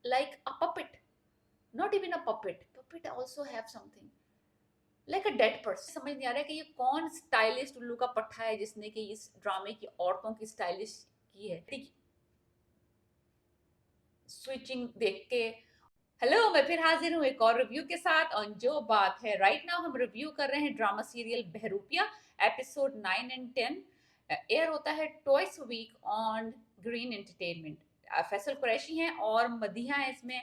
like a puppet. Not even a puppet. Puppet also have something. Like a dead person. समझ नहीं आ रहा है कि ये कौन स्टाइलिस्ट उल्लू का पट्टा है जिसने कि इस ड्रामे की औरतों की स्टाइलिश की है. स्विचिंग देख के हेलो, मैं फिर हाजिर हूँ एक और रिव्यू के साथ और जो बात है राइट नाउ हम रिव्यू कर रहे हैं drama serial Behroopia episode 9 and 10. Air होता है twice week on Green Entertainment. Faysal Quraishi हैं और मदीहा है इसमें.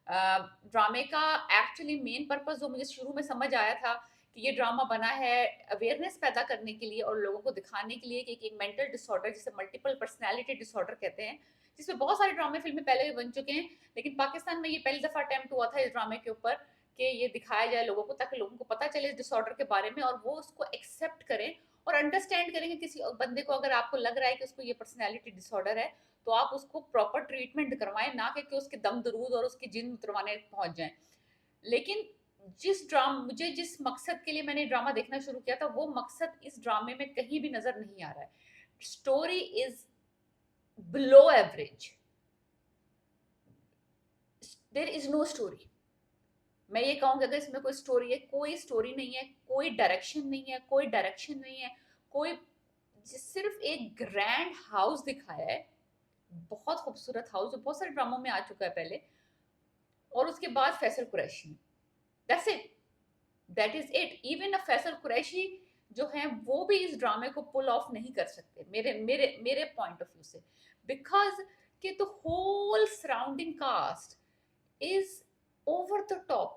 ड्रामे का एक्चुअली मेन पर्पस जो मुझे शुरू में समझ आया था कि ये ड्रामा बना है अवेयरनेस पैदा करने के लिए और लोगों को दिखाने के लिए कि एक मेंटल डिसऑर्डर जिसे मल्टीपल पर्सनैलिटी डिसऑर्डर कहते हैं, जिसमें बहुत सारे ड्रामे फिल्में पहले भी बन चुके हैं, लेकिन पाकिस्तान में ये पहली दफा अटेम्प्ट हुआ था इस ड्रामे के ऊपर कि ये दिखाया जाए लोगों को, ताकि लोगों को पता चले इस डिसऑर्डर के बारे में और वो उसको एक्सेप्ट करें और अंडरस्टैंड करें कि किसी बंदे को अगर आपको लग रहा है कि उसको ये पर्सनैलिटी डिसऑर्डर है तो आप उसको प्रॉपर ट्रीटमेंट करवाएं, ना कि उसके दम दरूद और उसकी जिन उतरवाने पहुंच जाएं. लेकिन मुझे जिस मकसद के लिए मैंने ड्रामा देखना शुरू किया था वो मकसद इस ड्रामे में कहीं भी नजर नहीं आ रहा है. Story is below average. There is no story. मैं ये कहूंगी अगर इसमें कोई स्टोरी है, कोई स्टोरी नहीं है, कोई डायरेक्शन नहीं है, कोई डायरेक्शन नहीं है, कोई सिर्फ एक ग्रैंड हाउस दिखाया है, बहुत खूबसूरत हाउस जो बहुत सारे ड्रामों में आ चुका है पहले, और उसके बाद Faisal Qureshi. That's it. That is it. Even अ फैसल कुरैशी जो है वो भी इस ड्रामे को पुल ऑफ नहीं कर सकते मेरे मेरे मेरे पॉइंट ऑफ व्यू से, बिकॉज कि the whole surrounding cast is over the top,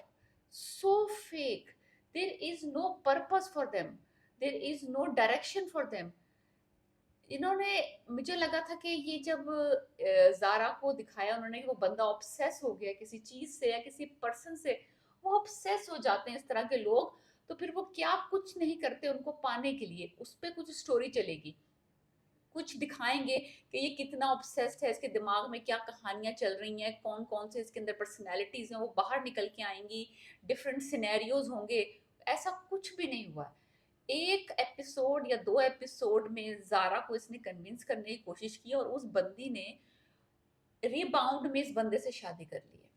so fake. There is no purpose for them. There is no direction for them. इन्होंने, मुझे लगा था कि ये जब जारा को दिखाया उन्होंने कि वो बंदा ऑब्सेस हो गया किसी चीज से या किसी पर्सन से, वो ऑब्सेस हो जाते हैं इस तरह के लोग, तो फिर वो क्या कुछ नहीं करते उनको पाने के लिए, उस पर कुछ स्टोरी चलेगी, कुछ दिखाएंगे कि ये कितना ऑब्सेस्ड है, इसके दिमाग में क्या कहानियां चल रही हैं, कौन कौन से इसके अंदर पर्सनैलिटीज हैं वो बाहर निकल के आएंगी, डिफरेंट सिनेरियोज होंगे. ऐसा कुछ भी नहीं हुआ. एक एपिसोड या दो एपिसोड में जारा को इसने कन्विंस करने की कोशिश की और उस बंदी ने रिबाउंड में इस बंदे से शादी कर ली है.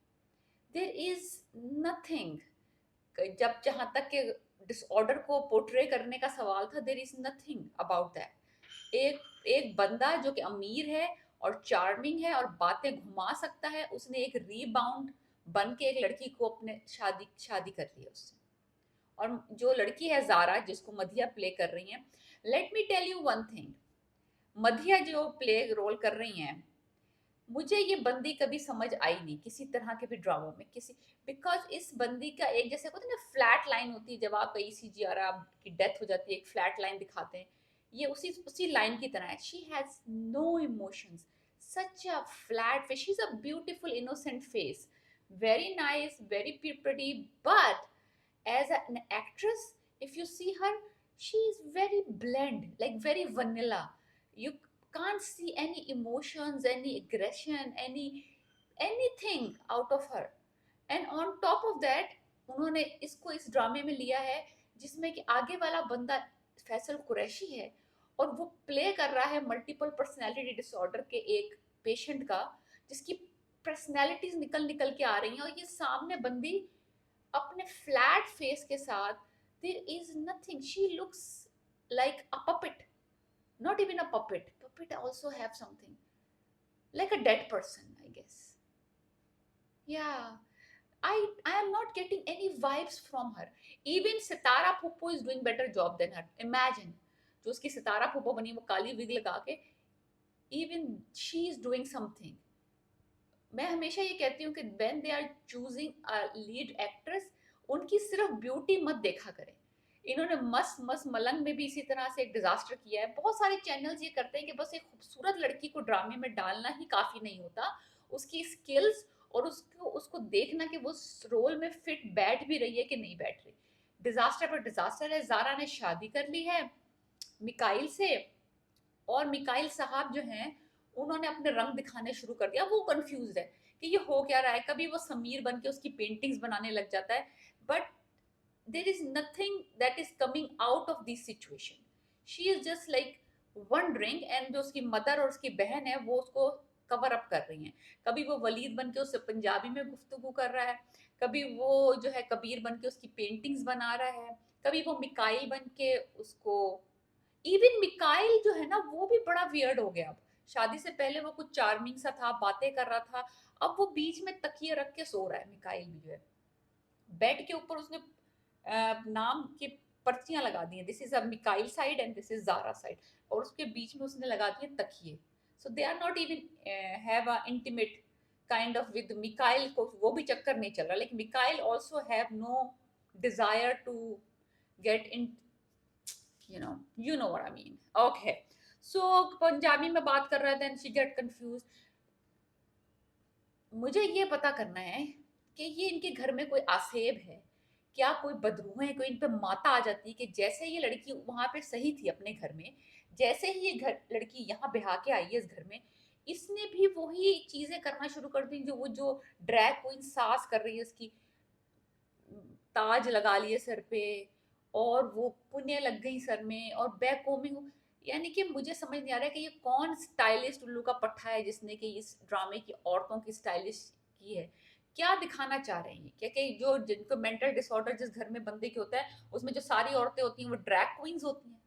There is nothing. जब जहां तक के डिसऑर्डर को पोर्ट्रे करने का सवाल था, there is nothing about that. एक एक बंदा जो कि अमीर है और चार्मिंग है और बातें घुमा सकता है, उसने एक रीबाउंड बन के एक लड़की को अपने शादी शादी कर ली है उससे. और जो लड़की है जारा जिसको मधिया प्ले कर रही है, let me tell you one thing. Madiha जो प्ले रोल कर रही हैं, मुझे ये बंदी कभी समझ आई नहीं किसी तरह के भी ड्रामों में किसी, बिकॉज इस बंदी का एक जैसे होता है ना फ्लैट लाइन होती है, जब आप ECG की डेथ हो जाती है एक फ्लैट लाइन दिखाते हैं, ये उसी लाइन की तरह है. She has no emotions, such a flat face. She is a beautiful innocent face, very nice, very pretty, but as an actress, if you see her, she is very bland, like very vanilla. You can't see any emotions, any aggression, anything out of her. And on top of that, उन्होंने इसको इस ड्रामे में लिया है जिसमें कि आगे वाला बंदा फैसल कुरैशी है और वो प्ले कर रहा है मल्टीपल पर्सनैलिटी डिसऑर्डर के एक पेशेंट का, जिसकी पर्सनैलिटीज निकल निकल के आ रही हैं, और ये सामने बंदी अपने फ्लैट फेस के साथ, there is nothing. She looks like a puppet. Not even a puppet. Puppet also have something like a dead person, I guess. या I am not getting any vibes from her. Even Sitara Puppo is doing better job than her. Imagine, जो उसकी सितारा पुप्पो बनी वो काली wig लगा के, even she is doing something. मैं हमेशा ये कहती हूँ कि when they are choosing a lead actress, उनकी सिर्फ ब्यूटी मत देखा करें. इन्होंने मस्त मस्त मलंग में भी इसी तरह से एक डिजास्टर किया है. बहुत सारे चैनल्स ये करते हैं कि बस एक खूबसूरत लड़की को ड्रामे में डालना ही काफी नहीं होता, उसकी स्किल्स और उसको उसको देखना कि वो रोल में फिट बैठ भी रही है कि नहीं बैठ रही. डिजास्टर पर डिजास्टर है. जारा ने शादी कर ली है मिकाइल से, और मिकाइल साहब जो हैं उन्होंने अपने रंग दिखाने शुरू कर दिया. वो कंफ्यूज है कि ये हो क्या रहा है. कभी वो समीर बन के उसकी पेंटिंग्स बनाने लग जाता है, but there is nothing that is coming out of this situation. She is just like wondering, and जो उसकी मदर और उसकी बहन है वो उसको कवर अप कर रही हैं। कभी वो वलीद बन के उससे पंजाबी में गुफ्तगू कर रहा है, कभी वो जो है कबीर बन के उसकी पेंटिंग्स बना रहा है, कभी वो मिकाइल बन के उसको, इवन मिकाइल जो है ना वो भी बड़ा वियर्ड हो गया अब। शादी से पहले वो कुछ चार्मिंग सा था, बातें कर रहा था, अब वो बीच में तकिए रख के सो रहा है मिकाइल भी जो है। बेड के ऊपर उसने नाम की पर्चियां लगा दी हैं, this is a Mikail side and this is Zara side, और उसके बीच में उसने लगा दिए तकिए। So they are not even have a intimate kind of with Mikail, को वो भी चक्कर नहीं चल रहा, लेकिन Mikail also have no desire to get in, you know what I mean. Okay, so Punjabi में बात कर रहा था and she get confused. मुझे ये पता करना है कि ये इनके घर में कोई आसेब है, क्या कोई बदरूह है, कोई इन पे माता आ जाती है कि जैसे ये लड़की वहां पे सही थी अपने घर में, जैसे ही ये घर लड़की यहाँ ब्याह के आई है इस घर में, इसने भी वही चीजें करना शुरू कर दी जो वो जो ड्रैग क्वीन सास कर रही है, उसकी ताज लगा लिए सर पे, और वो पुण्य लग गई सर में, और बैक कोमिंग। यानी कि मुझे समझ नहीं आ रहा है कि ये कौन स्टाइलिस्ट उल्लू का पट्टा है जिसने कि इस ड्रामे की औरतों की स्टाइलिश की है। क्या दिखाना चाह रहे हैं, क्या कि जो जिनको मेंटल डिसऑर्डर जिस घर में बंदे के होता है उसमें जो सारी औरतें होती हैं वो ड्रैग क्वींस होती हैं।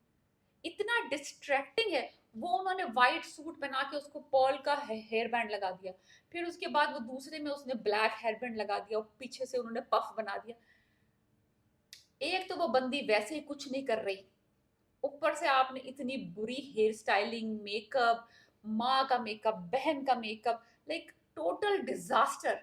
इतना डिस्ट्रैक्टिंग है। वो उन्होंने व्हाइट सूट पहना के उसको पर्ल का हेयर बैंड लगा दिया, फिर उसके बाद वो दूसरे में उसने ब्लैक हेयर बैंड लगा दिया और पीछे से उन्होंने पफ बना दिया। एक तो वो बंदी वैसे ही कुछ नहीं कर रही, ऊपर से आपने इतनी बुरी हेयर स्टाइलिंग, मेकअप, माँ का मेकअप, बहन का makeup, like total disaster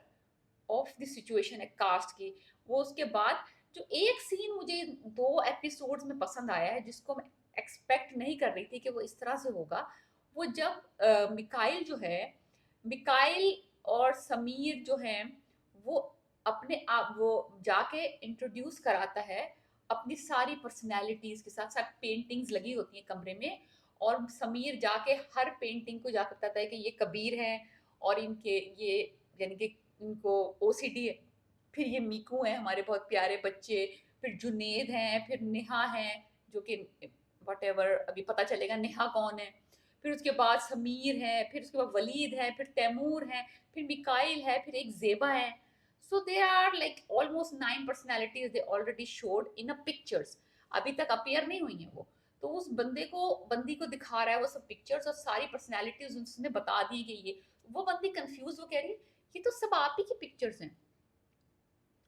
of the situation है कास्ट की। वो उसके बाद जो एक सीन मुझे 2 एपिसोड्स में पसंद आया है, जिसको मैं एक्सपेक्ट नहीं कर रही थी कि वो इस तरह से होगा, वो जब मिकाइल जो है, मिकाइल और समीर जो है, वो अपने आप वो जाके इंट्रोड्यूस कराता है अपनी सारी पर्सनैलिटीज के साथ साथ, पेंटिंग्स लगी होती हैं कमरे में, और समीर जाके हर पेंटिंग को जाकर बताता है कि ये कबीर है और इनके ये, यानी कि इनको ओसीडी है, फिर ये मीकू हैं हमारे बहुत प्यारे बच्चे, फिर जुनेद हैं, फिर नेहा हैं, जो कि वट एवर अभी पता चलेगा नेहा कौन है, फिर उसके बाद समीर है, फिर उसके बाद वलीद है, फिर तैमूर है, फिर मिकाइल है, फिर एक जेबा है। So there are like almost 9 personalities they already showed in a pictures. अभी तक अपीयर नहीं हुई हैं वो, तो उस बंदी को दिखा रहा है वो सब पिक्चर्स और सारी पर्सनैलिटीज उसने बता दी कि ये, वो बंदी कंफ्यूज, वो कह रही है ये तो सब आप ही की पिक्चर्स हैं,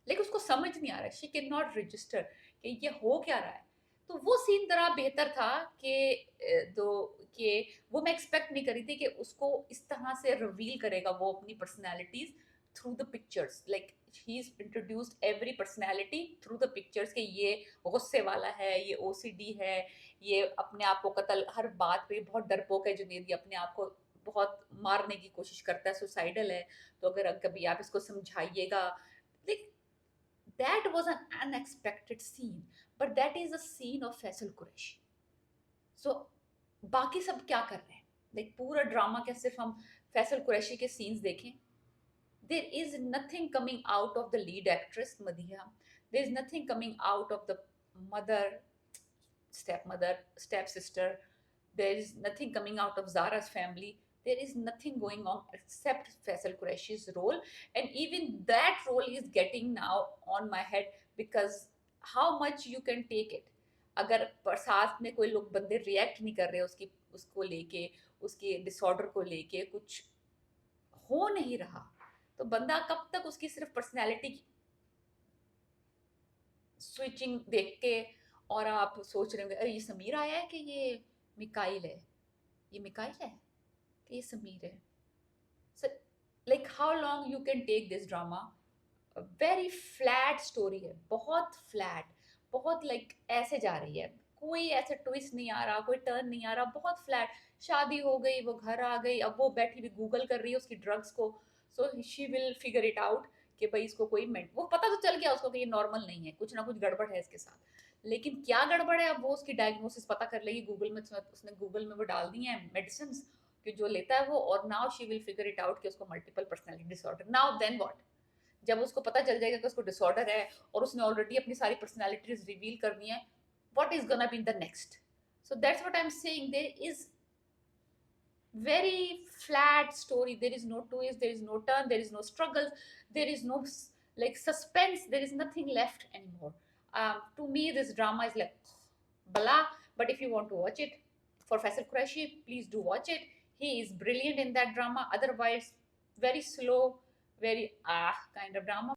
लेकिन उसको समझ नहीं आ रहा है, शी कैन नॉट रजिस्टर कि ये हो क्या रहा है। तो वो सीन जरा बेहतर था कि दो कि वो मैं एक्सपेक्ट नहीं करी थी कि उसको इस तरह से रिवील करेगा वो अपनी personalities through the pictures, like he is introduced every personality through the pictures, कि ये गुस्से वाला है, ये ओसीडी है, ये अपने आप को कत्ल, हर बात पे बहुत डरपोक है जुनेद, ये अपने आप को बहुत मारने की कोशिश करता है, सुसाइडल है, तो अगर कभी आप इसको समझाइएगा। Like that was an unexpected scene, but that is a scene of Faisal Qureshi. So बाकी सब क्या कर रहे हैं, लाइक पूरा ड्रामा क्या सिर्फ हम फैसल कुरैशी के सीन्स देखें? There is nothing coming out of the lead actress Madiha. There is nothing coming out of the mother, stepmother, stepsister. There is nothing coming out of Zara's family. There is nothing going on except Faisal Qureshi's role, and even that role is getting now on my head, because how much you can take it, अगर साथ में कोई लोग बंदे react नहीं कर रहे उसकी, उसको लेके, उसके डिसऑर्डर को लेके कुछ हो नहीं रहा, तो बंदा कब तक उसकी सिर्फ पर्सनैलिटी स्विचिंग देख के, और आप सोच रहे होंगे अरे ये समीर आया है कि ये मिकाइल है, ये मिकाइल है कि ये समीर है। So like how long you can take this drama? Very flat story है, बहुत फ्लैट, बहुत लाइक ऐसे जा रही है, कोई ऐसे ट्विस्ट नहीं आ रहा, कोई टर्न नहीं आ रहा, बहुत फ्लैट। शादी हो गई, वो घर आ गई, अब वो बैठी हुई गूगल कर रही है उसकी ड्रग्स को, so she will figure it out कि भाई इसको कोई वो पता तो चल गया उसको कि ये नॉर्मल नहीं है, कुछ ना कुछ गड़बड़ है इसके साथ, लेकिन क्या गड़बड़ है अब वो उसकी डायग्नोसिस पता कर लेगी गूगल में, उसने गूगल में वो डाल दी है मेडिसिन कि जो लेता है वो, और now she will figure it out कि उसको multiple personality disorder. Now then what? जब उसको पता चल जाएगा कि उसको डिसऑर्डर है और उसने ऑलरेडी अपनी सारी पर्सनैलिटीज रिवील करनी है, what is gonna be the next? So that's what I am saying, there is very flat story. There is no twist, there is no turn, there is no struggle, there is no like suspense, there is nothing left anymore. To me this drama is like blah. But if you want to watch it for Faisal Qureshi, please do watch it. He is brilliant in that drama. Otherwise, very slow, very kind of drama.